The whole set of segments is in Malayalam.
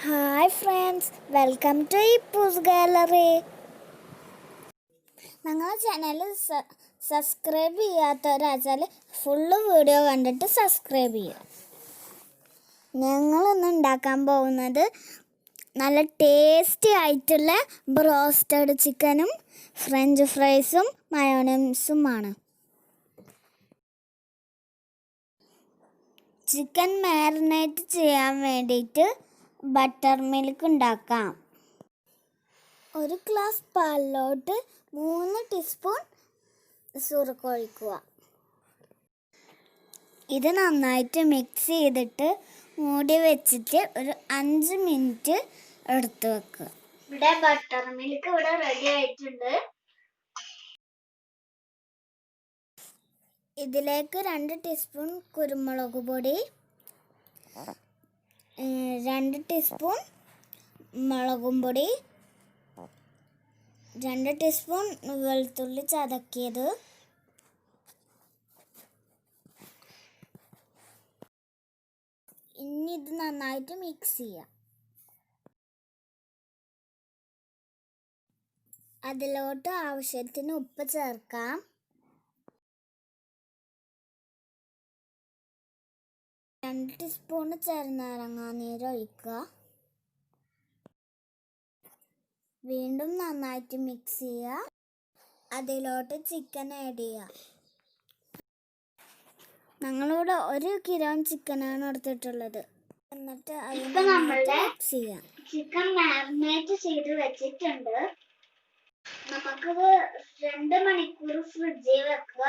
ഹായ് ഫ്രണ്ട്സ്, വെൽക്കം ടു ഇപ്പൂസ് ഗാലറി. ഞങ്ങളുടെ ചാനൽ സബ്സ്ക്രൈബ് ചെയ്യാത്തവരാച്ചാൽ ഫുള്ള് വീഡിയോ കണ്ടിട്ട് സബ്സ്ക്രൈബ് ചെയ്യുക. ഞങ്ങളിന്ന് ഉണ്ടാക്കാൻ പോകുന്നത് നല്ല ടേസ്റ്റി ആയിട്ടുള്ള ബ്രോസ്റ്റഡ് ചിക്കനും ഫ്രഞ്ച് ഫ്രൈസും മയോണൈസുമാണ്. ചിക്കൻ മാരിനേറ്റ് ചെയ്യാൻ വേണ്ടിയിട്ട് ബട്ടർ മിൽക്ക് ഉണ്ടാക്കാം. ഒരു ഗ്ലാസ് പാലിലോട്ട് 3 ടീസ്പൂൺ സുറുക്ക് ഒഴിക്കുക. ഇത് നന്നായിട്ട് മിക്സ് ചെയ്തിട്ട് മൂടി വെച്ചിട്ട് ഒരു 5 മിനിറ്റ് എടുത്ത് വെക്കുക. ഇവിടെ ബട്ടർ മിൽക്ക് റെഡി ആയിട്ടുണ്ട്. ഇതിലേക്ക് 2 ടീസ്പൂൺ കുരുമുളക് പൊടി, 2 ടീസ്പൂൺ മുളകും പൊടി, 2 ടീസ്പൂൺ വെളുത്തുള്ളി ചതക്കിയത്, ഇനി ഇത് നന്നായിട്ട് മിക്സ് ചെയ്യാം. അതിലോട്ട് ആവശ്യത്തിന് ഉപ്പ് ചേർക്കാം. 2 ടീസ്പൂൺ ചെറുനാരങ്ങാനീര് ഒഴിക്കുക. വീണ്ടും നന്നായിട്ട് മിക്സ് ചെയ്യുക. അതിലോട്ട് ചിക്കൻ ആഡ് ചെയ്യുക. ഞങ്ങളിവിടെ 1 കിലോ ചിക്കനാണ് എടുത്തിട്ടുള്ളത്. എന്നിട്ട് മിക്സ് ചെയ്യാം. ചിക്കൻ മാരിനേറ്റ് ചെയ്ത് വെച്ചിട്ടുണ്ട്. നമുക്കിത് 2 മണിക്കൂർ ഫ്രിഡ്ജിൽ വെക്കുക.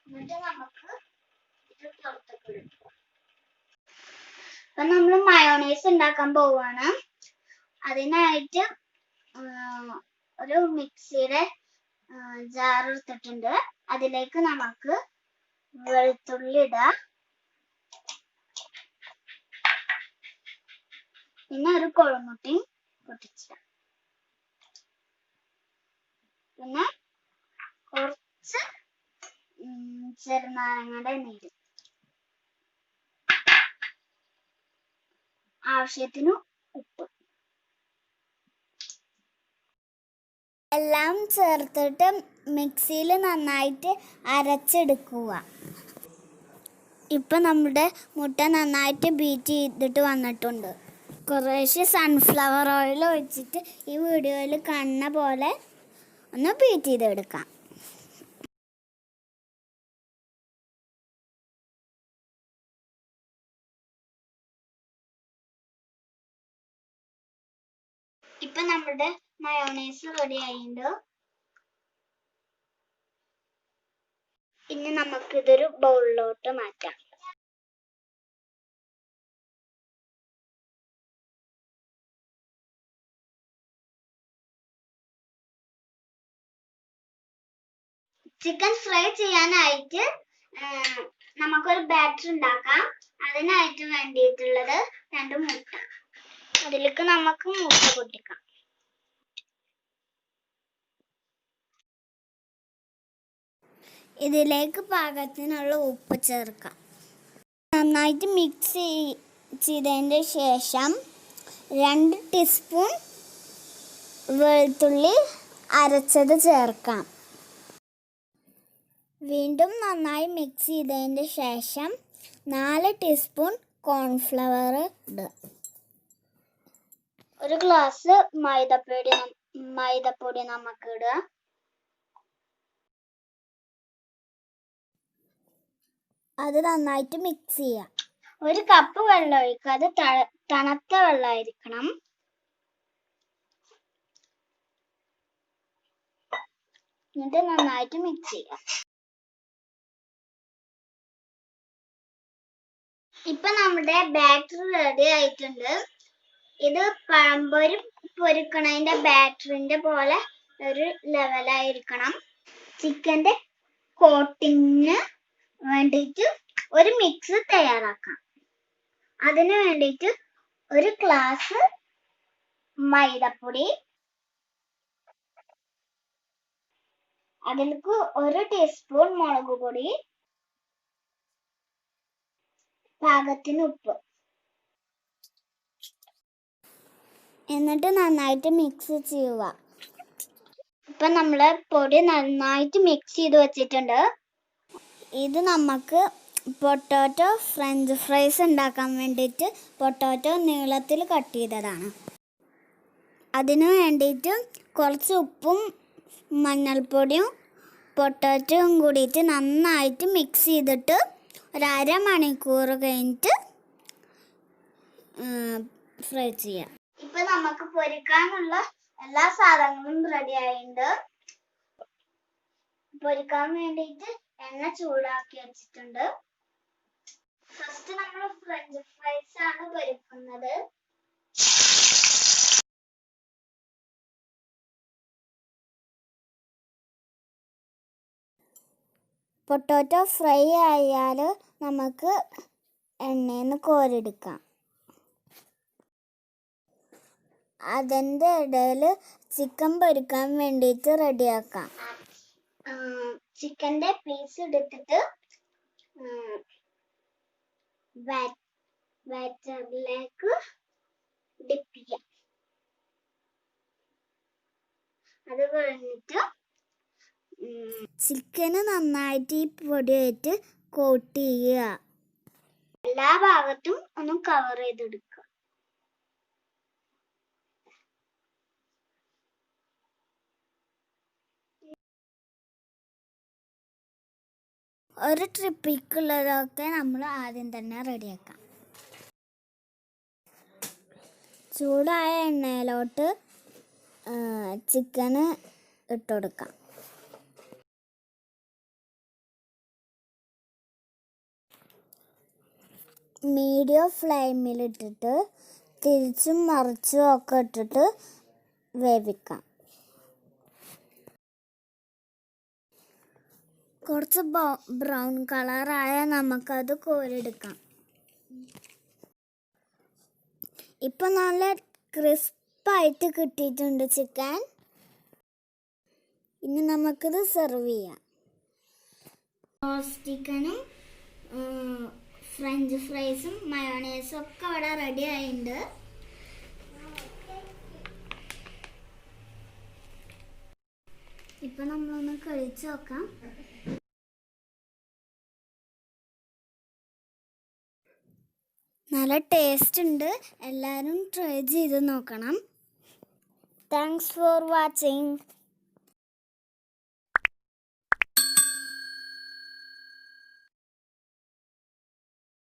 എന്നിട്ട് നമുക്ക് ഇത് പുറത്തേക്ക് എടുക്കുക. ഇപ്പൊ നമ്മൾ മയോണൈസ് ഉണ്ടാക്കാൻ പോവാണ്. അതിനായിട്ട് ഒരു മിക്സിയുടെ ജാർ എടുത്തിട്ടുണ്ട്. അതിലേക്ക് നമുക്ക് വെളുത്തുള്ളി ഇടാം. പിന്നെ ഒരു കൊഴുമുട്ടി പൊട്ടിച്ചിടാം. പിന്നെ കുറച്ച് ചെറുനാരങ്ങയുടെ നീര്, ആവശ്യത്തിന് ഉപ്പ് എല്ലാം ചേർത്തിട്ട് മിക്സിയിൽ നന്നായിട്ട് അരച്ചെടുക്കുക. ഇപ്പം നമ്മുടെ മുട്ട നന്നായിട്ട് ബീറ്റ് ചെയ്തിട്ട് വന്നിട്ടുണ്ട്. കുറേശ്ശെ സൺഫ്ലവർ ഓയിൽ ഒഴിച്ചിട്ട് ഈ വീഡിയോയിൽ കാണുന്ന പോലെ ഒന്ന് ബീറ്റ് ചെയ്തെടുക്കാം. ഇപ്പൊ നമ്മുടെ മയോണൈസ് റെഡി ആയിട്ടുണ്ട്. ഇനി നമുക്ക് ഇതൊരു ബൗളിലോട്ട് മാറ്റാം. ചിക്കൻ ഫ്രൈ ചെയ്യാനായിട്ട് നമുക്കൊരു ബാറ്റർ ഉണ്ടാക്കാം. അതിനായിട്ട് വേണ്ടിയിട്ടുള്ളത് 2 മുട്ട. അതിലേക്ക് നമുക്ക് മുട്ട പൊട്ടിക്കാം. ഇതിലേക്ക് പാകത്തിനുള്ള ഉപ്പ് ചേർക്കാം. നന്നായിട്ട് മിക്സ് ചെയ്തതിൻ്റെ ശേഷം 2 ടീസ്പൂൺ വെളുത്തുള്ളി അരച്ചത് ചേർക്കാം. വീണ്ടും നന്നായി മിക്സ് ചെയ്തതിൻ്റെ ശേഷം 4 ടീസ്പൂൺ കോൺഫ്ലവർ ഇടുക. 1 ഗ്ലാസ് മൈദപ്പൊടി നമുക്ക് ഇടുക. അത് നന്നായിട്ട് മിക്സ് ചെയ്യുക. 1 കപ്പ് വെള്ളം ഒഴിക്കുക. അത് തണുത്ത വെള്ളമായിരിക്കണം. എന്നിട്ട് നന്നായിട്ട് മിക്സ് ചെയ്യുക. ഇപ്പൊ നമ്മുടെ ബാറ്റർ റെഡി ആയിട്ടുണ്ട്. ഇത് പഴംപൊരി പൊരിക്കണതിന്റെ ബാറ്ററിന്റെ പോലെ ഒരു ലെവലായിരിക്കണം. ചിക്കന്റെ കോട്ടിങ്ങിന് വേണ്ടിയിട്ട് ഒരു മിക്സ് തയ്യാറാക്കാം. അതിന് വേണ്ടിയിട്ട് 1 ഗ്ലാസ് മൈദപ്പൊടി, അതിലേക്ക് 1 ടീസ്പൂൺ മുളക് പൊടി, പാകത്തിന് ഉപ്പ്, എന്നിട്ട് നന്നായിട്ട് മിക്സ് ചെയ്യുക. ഇപ്പം നമ്മൾ പൊടി നന്നായിട്ട് മിക്സ് ചെയ്ത് വെച്ചിട്ടുണ്ട്. ഇത് നമുക്ക് പൊട്ടാറ്റോ ഫ്രഞ്ച് ഫ്രൈസ് ഉണ്ടാക്കാൻ വേണ്ടിയിട്ട് പൊട്ടാറ്റോ നീളത്തിൽ കട്ട് ചെയ്തതാണ്. അതിനു വേണ്ടിയിട്ട് കുറച്ച് ഉപ്പും മഞ്ഞൾപ്പൊടിയും പൊട്ടാറ്റോയും കൂടിയിട്ട് നന്നായിട്ട് മിക്സ് ചെയ്തിട്ട് ഒരു അരമണിക്കൂർ കഴിഞ്ഞിട്ട് ഫ്രൈ ചെയ്യാം. ഇപ്പം നമുക്ക് പൊരിക്കാനുള്ള എല്ലാ സാധനങ്ങളും റെഡി ആയിട്ടുണ്ട്. പൊരിക്കാൻ വേണ്ടിയിട്ട് എണ്ണ ചൂടാക്കി വെച്ചിട്ടുണ്ട്. ഫസ്റ്റ് നമ്മൾ ഫ്രഞ്ച് ഫ്രൈസ് ആണ് പൊരിക്കുന്നത്. പൊട്ടാറ്റോ ഫ്രൈ ആയാൽ നമുക്ക് എണ്ണയിൽ നിന്ന് കോരിയെടുക്കാം. അതിൻ്റെ ഇടയിൽ ചിക്കൻ പൊരിക്കാൻ വേണ്ടിയിട്ട് റെഡിയാക്കാം. ചിക്കൻ്റെ പീസ് എടുത്തിട്ട് ബാറ്ററിലേക്ക് ഡിപ്പ് ചെയ്യാം. അത് കഴിഞ്ഞിട്ട് ചിക്കന് നന്നായിട്ട് ഈ പൊടിയായിട്ട് കോട്ട് ചെയ്യുക. എല്ലാ ഭാഗത്തും ഒന്ന് കവർ ചെയ്തെടുക്കുക. ഒരു ട്രിപ്പിക്കുള്ളതൊക്കെ നമ്മൾ ആദ്യം തന്നെ റെഡിയാക്കാം. ചൂടായ എണ്ണയിലോട്ട് ചിക്കന് ഇട്ടുകൊടുക്കാം. മീഡിയം ഫ്ലെയിമിലിട്ടിട്ട് തിരിച്ചും മറിച്ചും ഒക്കെ ഇട്ടിട്ട് വേവിക്കാം. കുറച്ച് ബ്രൗൺ കളറായാൽ നമുക്കത് കോരിയെടുക്കാം. ഇപ്പം നല്ല ക്രിസ്പായിട്ട് കിട്ടിയിട്ടുണ്ട് ചിക്കൻ. ഇനി നമുക്കിത് സെർവ് ചെയ്യാം. ചിക്കനും ഫ്രഞ്ച് ഫ്രൈസും മയോണൈസും ഒക്കെ അവിടെ റെഡി ആയിട്ടുണ്ട്. ഇപ്പം നമ്മളൊന്ന് കഴിച്ച് നോക്കാം. നല്ല ടേസ്റ്റ് ഉണ്ട്. എല്ലാവരും ട്രൈ ചെയ്ത് നോക്കണം. Thanks for watching.